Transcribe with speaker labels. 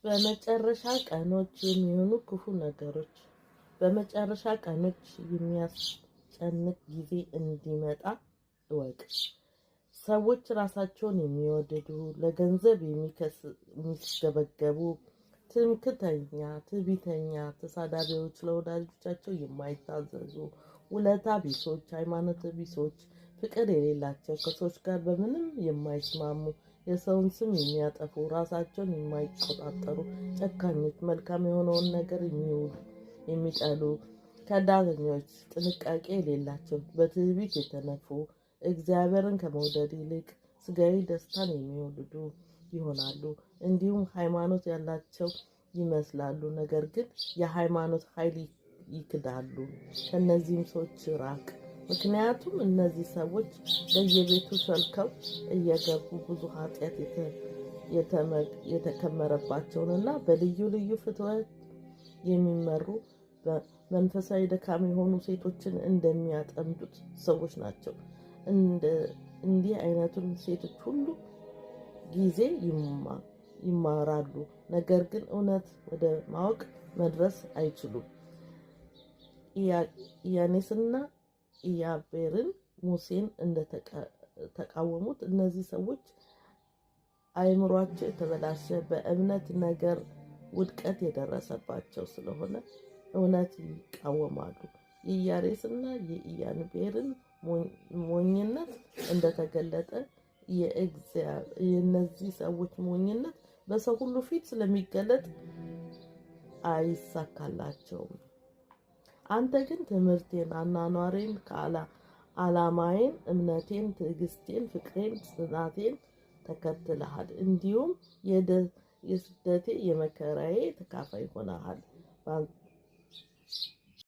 Speaker 1: በመጨረሻ ቀኖች የሚሆኑ ክፉ ነገሮች በመጨረሻ ቀኖች የሚያስጨንቅ ጊዜ እንዲመጣ እወቅ። ሰዎች ራሳቸውን የሚወድዱ፣ ለገንዘብ የሚስገበገቡ፣ ትምክህተኛ፣ ትዕቢተኛ፣ ተሳዳቢዎች፣ ለወዳጆቻቸው የማይታዘዙ፣ ውለታ ቢሶች፣ ሃይማኖት ቢሶች፣ ፍቅር የሌላቸው፣ ከሰዎች ጋር በምንም የማይስማሙ፣ የሰውን ስም የሚያጠፉ፣ ራሳቸውን የማይቆጣጠሩ፣ ጨካኞች፣ መልካም የሆነውን ነገር የሚጠሉ፣ ከዳተኞች፣ ጥንቃቄ የሌላቸው፣ በትዕቢት የተነፉ፣ እግዚአብሔርን ከመውደድ ይልቅ ስጋዊ ደስታን የሚወድዱ ይሆናሉ። እንዲሁም ሃይማኖት ያላቸው ይመስላሉ፣ ነገር ግን የሃይማኖት ኃይል ይክዳሉ። ከእነዚህም ሰዎች ራቅ። ምክንያቱም እነዚህ ሰዎች በየቤቱ ሸልከው እየገቡ ብዙ ኃጢአት የተከመረባቸውንና በልዩ ልዩ ፍትወት የሚመሩ መንፈሳዊ ደካማ የሆኑ ሴቶችን እንደሚያጠምዱት ሰዎች ናቸው። እንዲህ አይነቱን ሴቶች ሁሉ ጊዜ ይማራሉ፣ ነገር ግን እውነት ወደ ማወቅ መድረስ አይችሉም። ኢያኔስና ኢያቤርን ሙሴን እንደተቃወሙት እነዚህ ሰዎች አእምሯቸው የተበላሸ፣ በእምነት ነገር ውድቀት የደረሰባቸው ስለሆነ እውነት ይቃወማሉ። የኢያኔስና የኢያቤርን ሞኝነት እንደተገለጠ የእነዚህ ሰዎች ሞኝነት በሰው ሁሉ ፊት ስለሚገለጥ አይሳካላቸውም። አንተ ግን ትምህርቴን፣ አኗኗሬን፣ ዓላማዬን፣ እምነቴን፣ ትዕግስቴን፣ ፍቅሬን፣ ጽናቴን ተከትለሃል። እንዲሁም የስደቴ የመከራዬ ተካፋይ ሆነሃል።